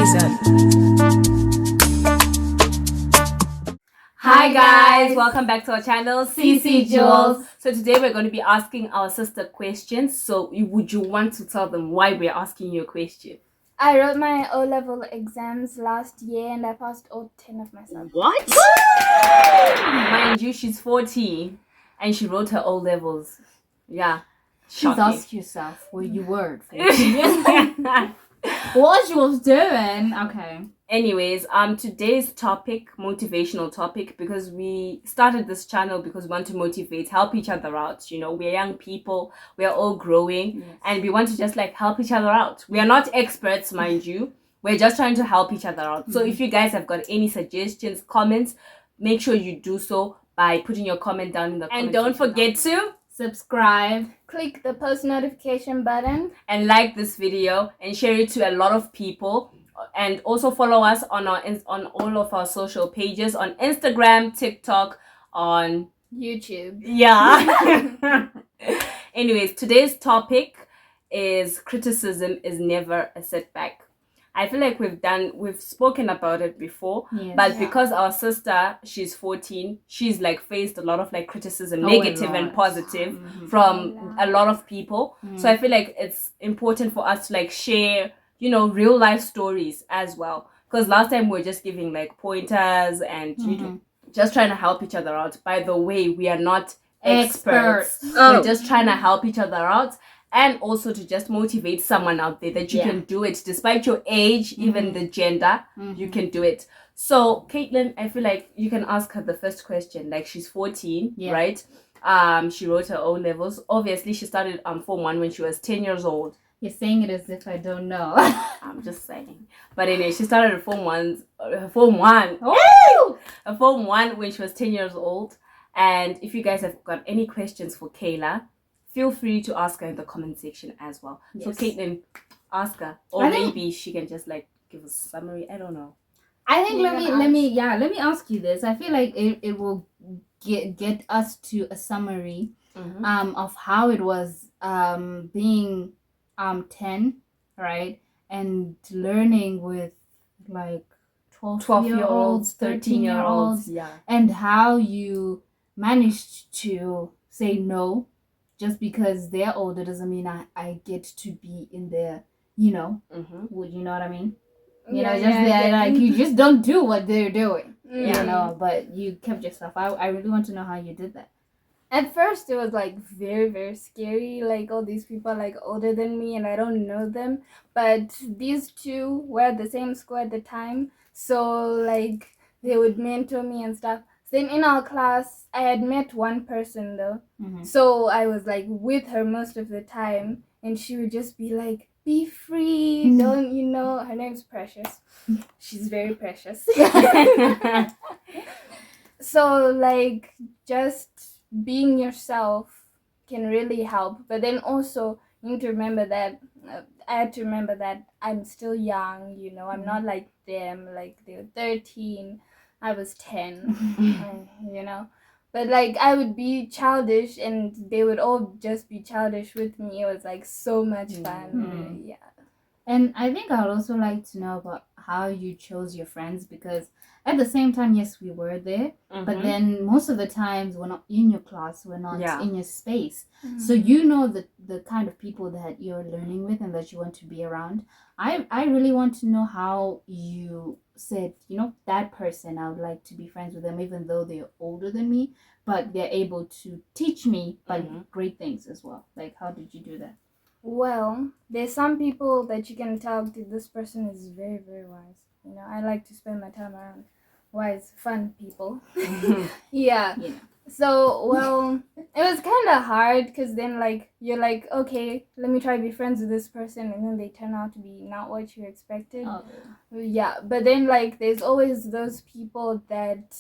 season. Hi guys, welcome back to our channel, CC Jules. So today we're going to be asking our sister questions. So would you want to tell them why we're asking you a question? I wrote my O-level exams last year and I passed all 10 of my subjects. What? Mind you, she's 14 and she wrote her O-levels. Yeah. Just ask yourself where you were at 14. What she was doing. Okay. Anyways, today's topic, motivational topic, because we started this channel because we want to motivate, help each other out. You know, we're young people, we're all growing, and we want to just like help each other out. We are not experts, mind you. We're just trying to help each other out. So if you guys have got any suggestions, comments, make sure you do so by putting your comment down in the comments. And don't forget to subscribe, click the post notification button, and like this video and share it to a lot of people. And also follow us on all of our social pages on Instagram, TikTok, on YouTube. Yeah. Anyways, today's topic is criticism is never a setback. I feel like we've spoken about it before, but because our sister, she's 14, she's like faced a lot of like criticism, negative and positive, from a lot of people. So I feel like it's important for us to like share, you know, real life stories as well. Because last time we were just giving like pointers and you know, just trying to help each other out. By the way, we are not experts. We're just trying to help each other out. And also to just motivate someone out there that you can do it despite your age, even the gender, you can do it. So Caitlin, I feel like you can ask her the first question. Like she's 14, right? She wrote her O levels. Obviously, she started Form 1 when she was 10 years old. You're saying it as if I don't know. I'm just saying. But anyway, she started her Form 1. Oh! Her Form 1 when she was 10 years old. And if you guys have got any questions for Kayla, feel free to ask her in the comment section as well. Yes. So Caitlin, ask her. Or maybe she can just like give a summary. I don't know. I think let me ask you this. I feel like it will get us to a summary of how it was being 10, right? And learning with like 12-year-olds, 13-year-olds, and how you managed to say no. Just because they're older doesn't mean I get to be in their, you know, you know what I mean? You know, like you just don't do what they're doing, you know, but you kept yourself. I really want to know how you did that. At first, it was like very, very scary. Like all these people are like older than me and I don't know them. But these two were at the same school at the time. So like they would mentor me and stuff. Then in our class, I had met one person though. So I was like with her most of the time. And she would just be like, be free. Don't, you know, her name's Precious. She's very precious. So like just being yourself can really help. But then also you need to remember that I had to remember that I'm still young, you know. I'm not like them. Like they're 13. I was 10, you know, but like I would be childish and they would all just be childish with me. It was like so much fun. Yeah. And I think I'd also like to know about how you chose your friends, because at the same time, yes, we were there, but then most of the times we're not in your class, we're not in your space. So you know the kind of people that you're learning with and that you want to be around. I really want to know how you said, you know, that person, I would like to be friends with them even though they're older than me, but they're able to teach me great things as well. Like, how did you do that? Well, there's some people that you can tell that this person is very, very wise. You know, I like to spend my time around wise, fun people. Yeah. So, well, it was kind of hard because then, like, you're like, okay, let me try to be friends with this person, and then they turn out to be not what you expected. Yeah, but then, like, there's always those people that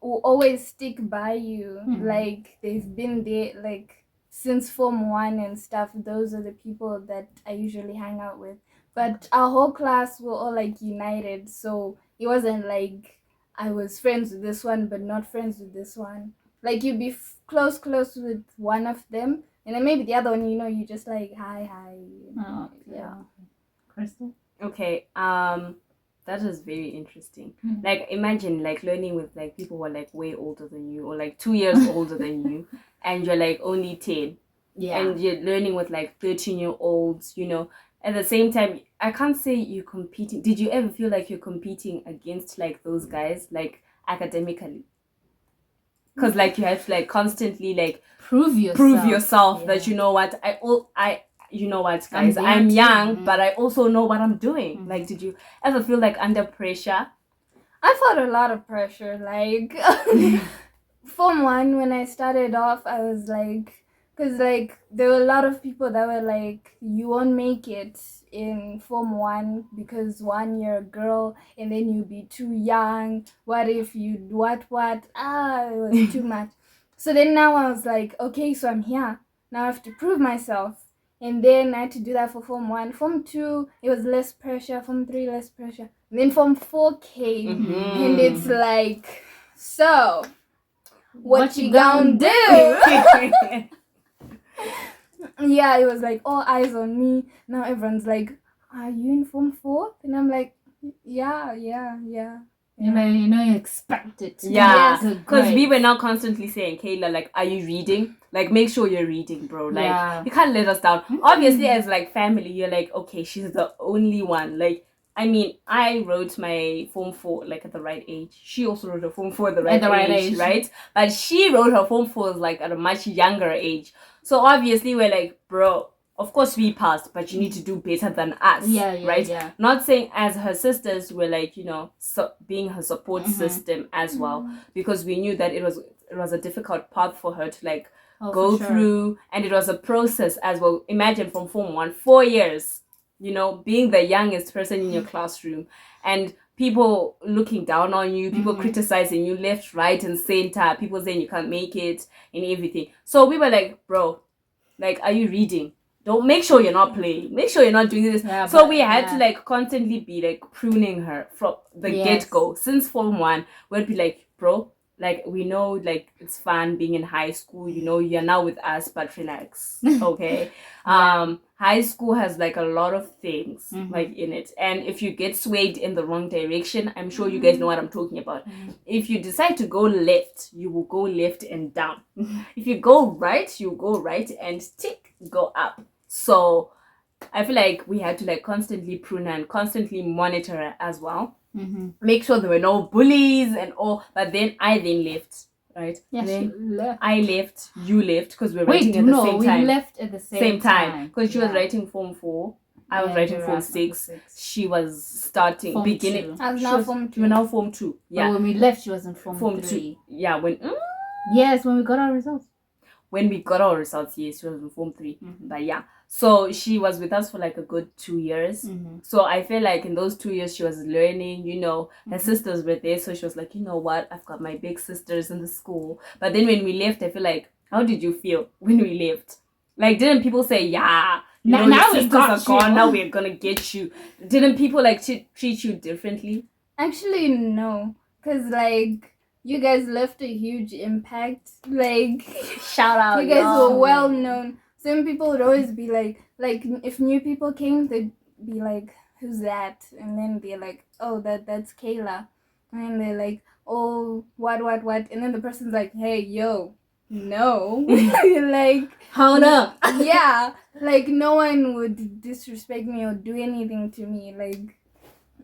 will always stick by you. Like, they've been there, like, since Form 1 and stuff. Those are the people that I usually hang out with. But our whole class were all, like, united, so it wasn't like I was friends with this one but not friends with this one. Like, you'd be close with one of them, and then maybe the other one, you know, you just like, hi. Yeah. Crystal? Okay, That is very interesting. Like, imagine like learning with like people who are like way older than you, or like 2 years older than you, and you're like only 10. Yeah. And you're learning with like 13-year-olds, you know. At the same time, I can't say you're competing. Did you ever feel like you're competing against like those guys, like academically? Because like you have to like constantly like prove yourself that you know what, you know what, guys, I'm young, but I also know what I'm doing. Like, did you ever feel like under pressure? I felt a lot of pressure. Like, Form 1, when I started off, I was like, because like there were a lot of people that were like, you won't make it in Form 1 because one, you're a girl, and then you'll be too young. What if you it was too much. So then now I was like, okay, so I'm here. Now I have to prove myself. And then I had to do that for Form 1. Form 2, it was less pressure. Form 3, less pressure. And then Form 4 came, and it's like, so what you gonna do? Yeah, it was like all eyes on me. Now everyone's like, are you in Form 4? And I'm like, yeah. You know, you expect it. Yeah, because we were now constantly saying, Kayla, like, are you reading? Like, make sure you're reading, bro. Like, you can't let us down. Obviously, as like family, you're like, okay, she's the only one. Like, I mean, I wrote my Form 4 like at the right age. She also wrote her Form 4 at the right age, right? But she wrote her Form 4 like at a much younger age. So obviously, we're like, bro, of course we passed, but you need to do better than us, right? Yeah. Not saying as her sisters, we're like, you know, being her support system as well, because we knew that it was a difficult path for her to like go through, and it was a process as well. Imagine from Form 1, 4 years, you know, being the youngest person in your classroom, and people looking down on you, people criticizing you left, right, and center, people saying you can't make it and everything. So we were like, bro, like, are you reading? Don't make sure you're not playing. Make sure you're not doing this. Yeah, so we had to like constantly be like pruning her from the get-go. Since Form 1, we'd be like, bro, like, we know like it's fun being in high school, you know, you're now with us, but relax. Okay. High school has like a lot of things like in it, and if you get swayed in the wrong direction, I'm sure you guys know what I'm talking about. If you decide to go left, you will go left and down. If you go right, you go right and go up. So I feel like we had to like constantly prune her and constantly monitor her as well. Make sure there were no bullies and all. But then I left, right? Yeah, then left. I left, you left, because we were writing at the same time. We left at the same time. Because she was writing Form 4. I was writing Form 6. She was starting Form beginning. 2. I was now Form 2. You were now Form 2. Yeah. But when we left, she was in Form 3. 2. Yeah, when yes, when we got our results. When we got our results, yes, she was in Form 3. But yeah. So she was with us for like a good 2 years. So I feel like in those 2 years she was learning, you know, her sisters were there. So she was like, you know what, I've got my big sisters in the school. But then when we left, I feel like, how did you feel when we left? Like, didn't people say, yeah, you know, your sisters are gone, now we're gonna get you? Didn't people like treat you differently? Actually, no. Because like, you guys left a huge impact. Like, shout out, you guys were well known. Some people would always be like if new people came, they'd be like, who's that? And then they're like, oh, that's Kayla. And they're like, oh, what? And then the person's like, hey, yo, no. Like, hold up. Yeah, like no one would disrespect me or do anything to me. Like,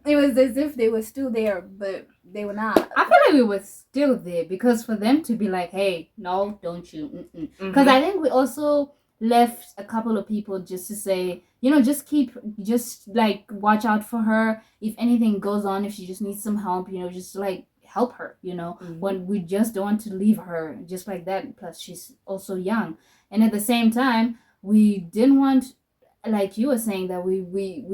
it was as if they were still there, but they were not. I feel like we were still there, because for them to be like, hey, no, don't you. Because I think we also left a couple of people just to say, you know, just like watch out for her. If anything goes on, if she just needs some help, you know, just like help her, you know, when we just don't want to leave her just like that. Plus she's also young. And at the same time, we didn't want, like you were saying, that we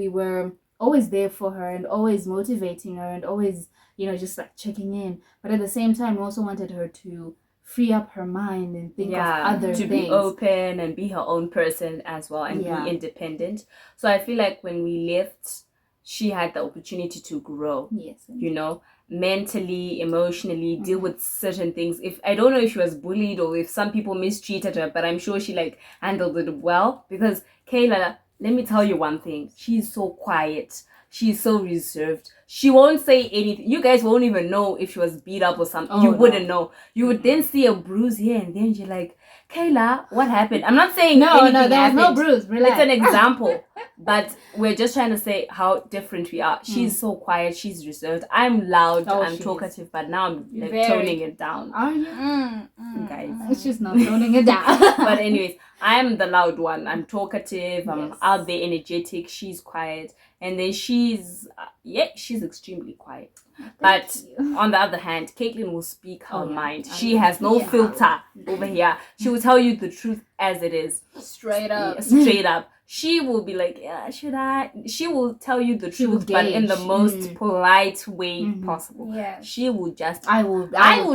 were always there for her and always motivating her and always, you know, just like checking in. But at the same time, we also wanted her to free up her mind and think of other things. To be open and be her own person as well, and be independent. So I feel like when we left, she had the opportunity to grow. Yes. You know, mentally, emotionally, deal with certain things. If I don't know if she was bullied or if some people mistreated her, but I'm sure she like handled it well, because Kayla, let me tell you one thing. She's so quiet. She's so reserved. She won't say anything. You guys won't even know if she was beat up or something. You wouldn't know. You would then see a bruise here and then you're like, Kayla, what happened? I'm not saying no, anything there was happened. no bruise. Relax. It's an example. But we're just trying to say how different we are. She's so quiet. She's reserved. I'm loud. I'm talkative. But now I'm like toning it down. Are you? Guys. She's not toning it down. But anyways, I'm the loud one. I'm talkative. I'm out there, energetic. She's quiet. And then she's extremely quiet. But on the other hand, Caitlin will speak her mind. She has no filter over here. She will tell you the truth as it is. Straight up. Straight up. She will be like, yeah, should I? She will tell you the truth, but in the most polite way possible. Yeah. She will just. I will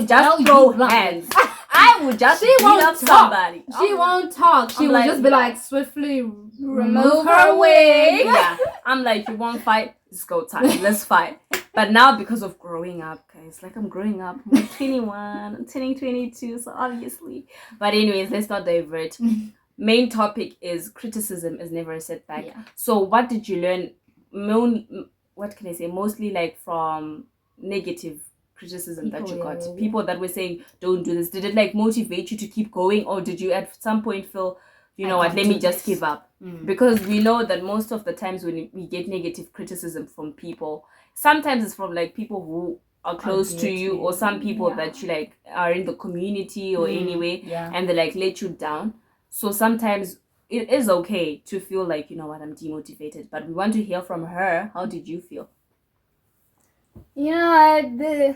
just throw hands. I will just beat up somebody. She won't talk. She will just be like, swiftly remove her wig. Yeah. I'm like, you want fight? Let's go time. Let's fight. But now because of growing up, guys, like I'm growing up. I'm 21. I'm turning 22, so obviously. But anyways, let's not divert. Main topic is criticism is never a setback. Yeah. So what did you learn? What can I say? Mostly like from negative criticism that you got. People that were saying, don't do this. Did it like motivate you to keep going? Or did you at some point feel, you know what, let me just give up? Because we know that most of the times when we get negative criticism from people, sometimes it's from like people who are close to you or some people that you like are in the community or anyway, and they like let you down. So sometimes it is okay to feel like, you know what, I'm demotivated. But we want to hear from her. How did you feel? You know,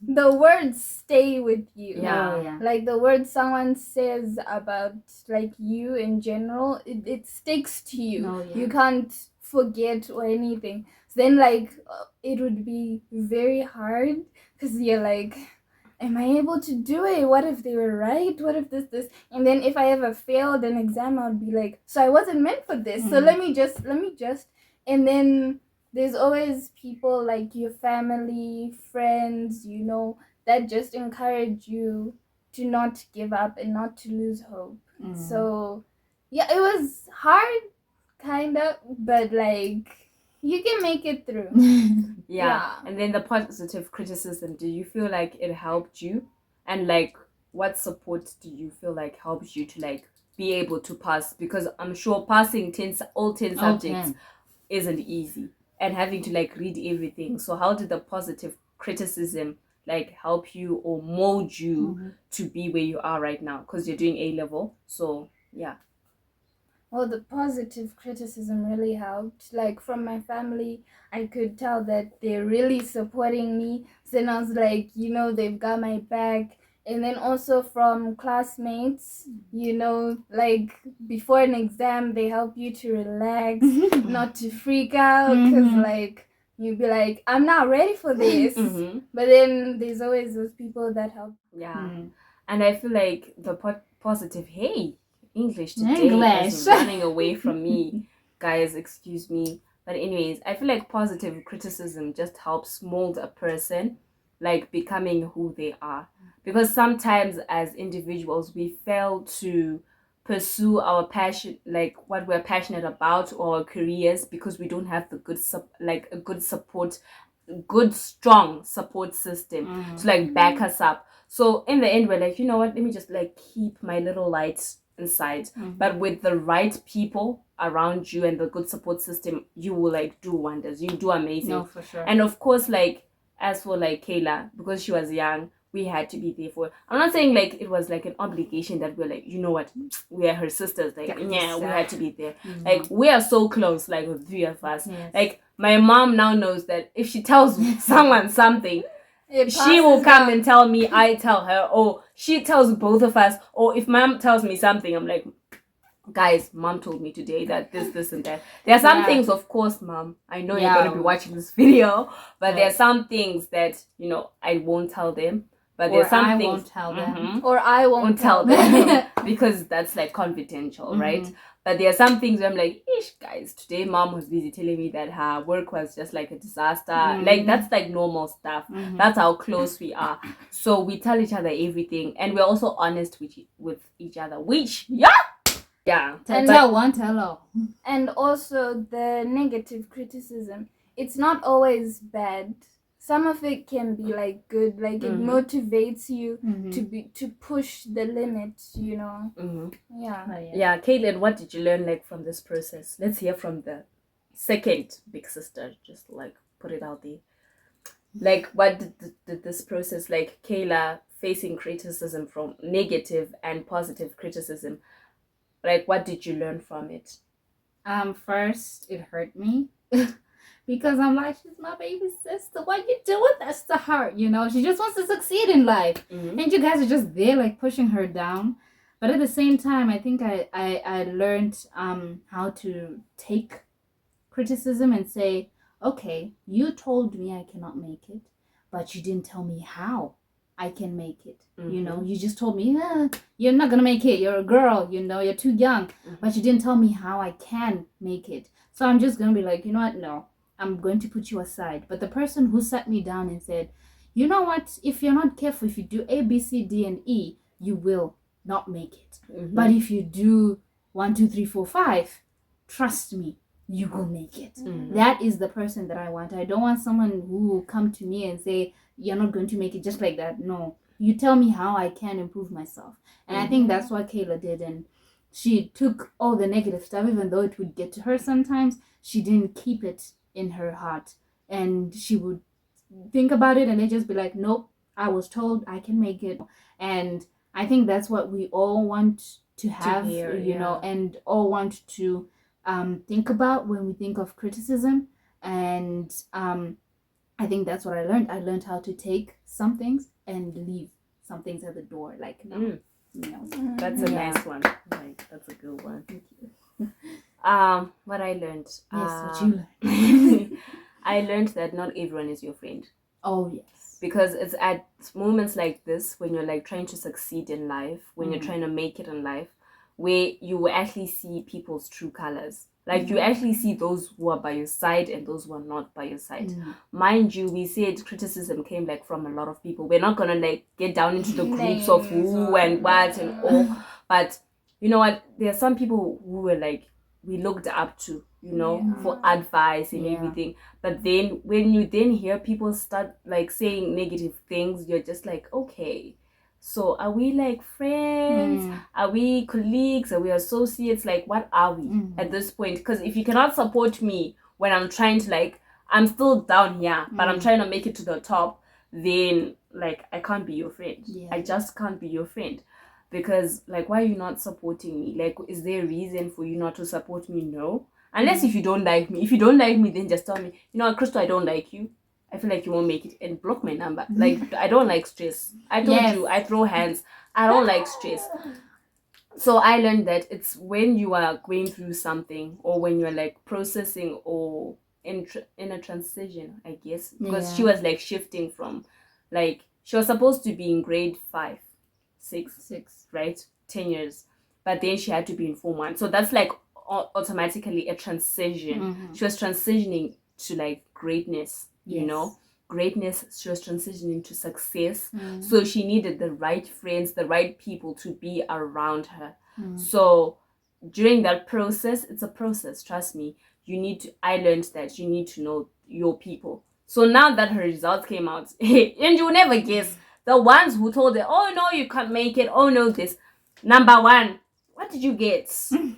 the words stay with you. Yeah. Like the words someone says about like you in general, it sticks to you. You can't forget or anything. So then like it would be very hard because you're like, am I able to do it? What if they were right? What if this? And then if I ever failed an exam, I would be like, so I wasn't meant for this. So let me just. And then there's always people like your family, friends, you know, that just encourage you to not give up and not to lose hope. So yeah, it was hard, kind of, but like, you can make it through. Yeah. And then the positive criticism, do you feel like it helped you? And like, what support do you feel like helps you to like be able to pass? Because I'm sure passing all 10 subjects isn't easy, and having to like read everything. So how did the positive criticism like help you or mold you to be where you are right now? Because you're doing A-level. So yeah. Well, the positive criticism really helped. Like from my family, I could tell that they're really supporting me. So then I was like, you know, they've got my back. And then also from classmates, you know, like before an exam, they help you to relax, not to freak out. Because like, you'd be like, I'm not ready for this. But then there's always those people that help. Yeah. And I feel like the positive, English today is running away from me. Guys, excuse me. But anyways, I feel like positive criticism just helps mold a person, like becoming who they are. Because sometimes as individuals, we fail to pursue our passion, like what we're passionate about, or our careers, because we don't have the good strong support system to like back us up. So in the end, we're like, you know what, let me just like keep my little lights inside. But with the right people around you and the good support system, you will like do wonders. You do amazing. No, for sure. And of course, like as for like Kayla, because she was young, we had to be there for her. I'm not saying like it was like an obligation that we're like, you know what, we are her sisters, like we had to be there. Like we are so close, like the three of us. Like my mom now knows that if she tells someone something, she will come and tell me, I tell her, or she tells both of us. Or if mom tells me something, I'm like, guys, mom told me today that this and that. There are some things, of course, mom, I know you're going to be watching this video, but there are some things that, you know, I won't tell them. But there's some things, won't tell them. Or I won't tell them. Because that's like confidential, right? But there are some things where I'm like, guys, today mom was busy telling me that her work was just like a disaster. Like that's like normal stuff. That's how close we are. So we tell each other everything, and we're also honest with each other, which Yeah. Tell one, tell all. And also the negative criticism. It's not always bad. Some of it can be like good, like it motivates you to push the limits, you know. Yeah. Oh, yeah. Caitlin, what did you learn like from this process? Let's hear from the second big sister. Just like put it out there. Like, what did this process, like Kayla facing criticism, from negative and positive criticism, like what did you learn from it? First it hurt me. Because I'm like, she's my baby sister. What you doing? That's the heart, you know. She just wants to succeed in life, and you guys are just there, like pushing her down. But at the same time, I think I learned how to take criticism and say, okay, you told me I cannot make it, but you didn't tell me how I can make it. You know, you just told me, you're not gonna make it. You're a girl. You know, you're too young, but you didn't tell me how I can make it. So I'm just gonna be like, you know what? No, I'm going to put you aside. But the person who sat me down and said, you know what? If you're not careful, if you do A, B, C, D, and E, you will not make it. But if you do 1, 2, 3, 4, 5, trust me, you will make it. That is the person that I want. I don't want someone who will come to me and say, you're not going to make it just like that. No, you tell me how I can improve myself. And I think that's what Kayla did. And she took all the negative stuff, even though it would get to her sometimes, she didn't keep it in her heart. And she would think about it and then just be like, nope, I was told I can make it. And I think that's what we all want to have, hear, you know, and all want to think about when we think of criticism. And I think that's what I learned. I learned how to take some things and leave some things at the door. Like, no, you know. That's a nice one. Like, that's a good one. Thank you. What I learned. Yes, what you learned. I learned that not everyone is your friend. Oh, yes. Because it's at moments like this when you're like trying to succeed in life, when you're trying to make it in life, where you will actually see people's true colors. Like you actually see those who are by your side and those who are not by your side. Mind you, we said criticism came like from a lot of people. We're not gonna like get down into the groups of who and what and all. But you know what? There are some people who were like we looked up to, you know, for advice and everything. But then when you then hear people start like saying negative things, you're just like, okay, so are we like friends? Are we colleagues? Are we associates? Like, what are we at this point? Because if you cannot support me when I'm trying to like, I'm still down here, but I'm trying to make it to the top, then like I can't be your friend. I just can't be your friend. Because like, why are you not supporting me? Like, is there a reason for you not to support me? No. Unless if you don't like me. If you don't like me, then just tell me, you know what, Crystal, I don't like you. I feel like you won't make it, and block my number. Like, I don't like stress. I told you, I throw hands. I don't like stress. So I learned that it's when you are going through something, or when you're like processing, or in a transition, I guess. Because she was like shifting from, like, she was supposed to be in grade 5, 6, right? 10 years. But then she had to be in Form 1. So that's like automatically a transition. She was transitioning to like greatness. You know, greatness, she was transitioning to success. So she needed the right friends, the right people to be around her. So during that process, it's a process, trust me. I learned that you need to know your people. So now that her results came out, and you will never guess, the ones who told her, oh no, you can't make it, oh no, this. Number 1, what did you get?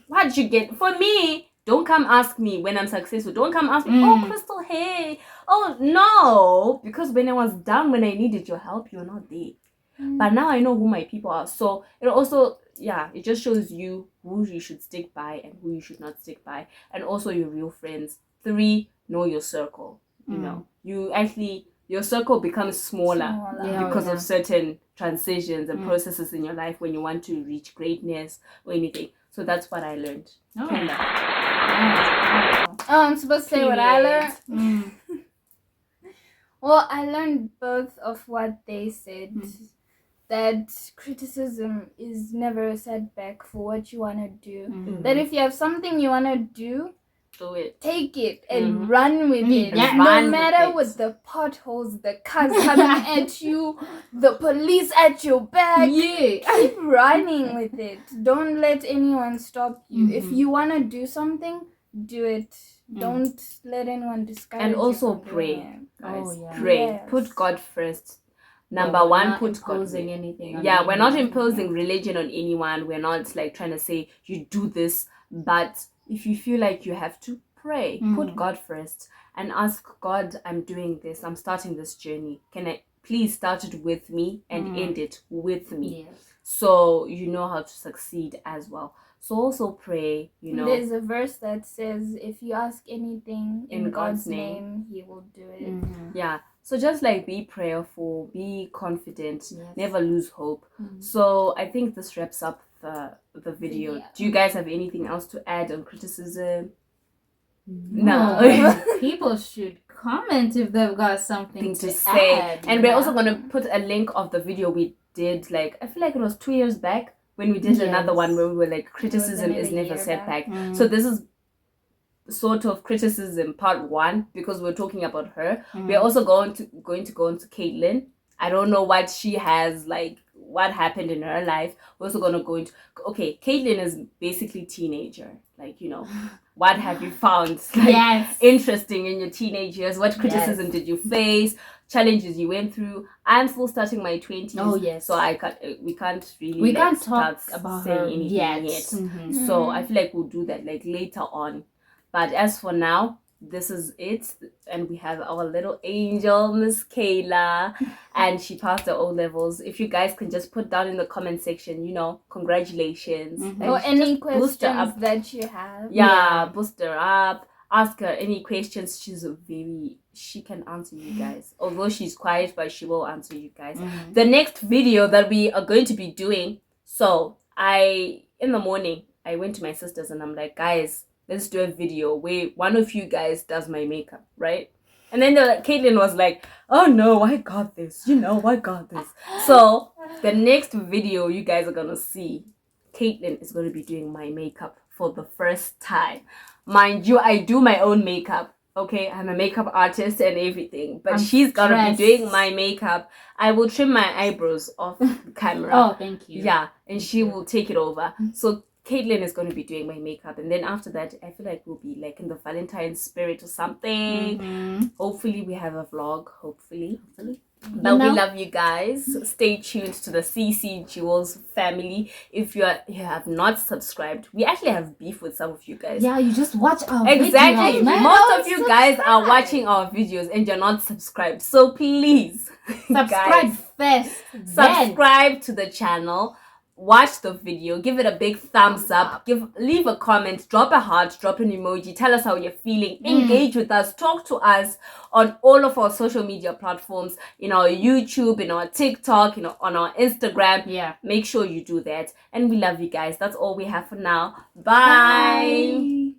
What did you get? For me, don't come ask me when I'm successful. Don't come ask me, oh, Crystal, hey. Oh, no. Because when I was down, when I needed your help, you're not there. But now I know who my people are. So it also, it just shows you who you should stick by and who you should not stick by. And also your real friends. 3, know your circle. You know, your circle becomes smaller because of certain transitions and processes in your life when you want to reach greatness or anything. So that's what I learned. I'm supposed to say what I learned. Well, I learned both of what they said. That criticism is never a setback for what you want to do. That if you have something you want to do, do it. Take it and run with it. Yeah. No matter what the potholes, the cars coming at you, the police at your back. Keep running with it. Don't let anyone stop you. If you want to do something, do it. Don't let anyone discourage you. And also from pray. doing it. Guys, pray. Yes. Put God first. Number one, put God imposing anything. Yeah, we're not imposing religion on anyone. We're not like trying to say you do this, but if you feel like you have to, pray. Put God first and ask God, I'm doing this. I'm starting this journey. Can I please start it with me and end it with me? Yes. So you know how to succeed as well. So also pray, you know. There's a verse that says, if you ask anything in God's name, He will do it. Yeah. So just like be prayerful, be confident, never lose hope. So I think this wraps up the video. Yeah. Do you guys have anything else to add on criticism? No. People should comment if they've got something to say. Add, and we're also gonna put a link of the video we did, like I feel like it was 2 years back when we did another one where we were like, criticism is never set back. So this is sort of criticism part 1 because we're talking about her. We're also going to go into Caitlin. I don't know what she has, like what happened in her life. We're also gonna go into Caitlin is basically teenager, like, you know, what have you found like interesting in your teenage years? What criticism did you face? Challenges you went through. I'm still starting my 20s. So we can't really talk about her anything yet. So I feel like we'll do that like later on. But as for now, this is it, and we have our little angel, Miss Kayla, and she passed the O-levels. If you guys can just put down in the comment section, you know, congratulations. Or any questions that you have. Yeah, boost her up. Ask her any questions. She can answer you guys. Although she's quiet, but she will answer you guys. The next video that we are going to be doing, so in the morning, I went to my sisters and I'm like, guys, let's do a video where one of you guys does my makeup, right? And then Caitlin was like, oh no, I got this. So the next video you guys are going to see, Caitlin is going to be doing my makeup for the first time. Mind you, I do my own makeup. Okay, I'm a makeup artist and everything, but she's going to be doing my makeup. I will trim my eyebrows off the camera. Oh, thank you. Yeah, and she will take it over. So Caitlin is going to be doing my makeup, and then after that I feel like we'll be like in the Valentine's spirit or something. Hopefully we have a vlog, hopefully. But we love you guys. Stay tuned to the CC Jewels family. If you have not subscribed, we actually have beef with some of you guys. Yeah, you just watch our videos. Man. Most of you guys are watching our videos and you're not subscribed, so please subscribe first. Subscribe to the channel. Watch the video, give it a big thumbs up, leave a comment, drop a heart, drop an emoji, tell us how you're feeling, engage with us, talk to us on all of our social media platforms, in our YouTube, in our TikTok, on our Instagram. Make sure you do that, and we love you guys. That's all we have for now. Bye.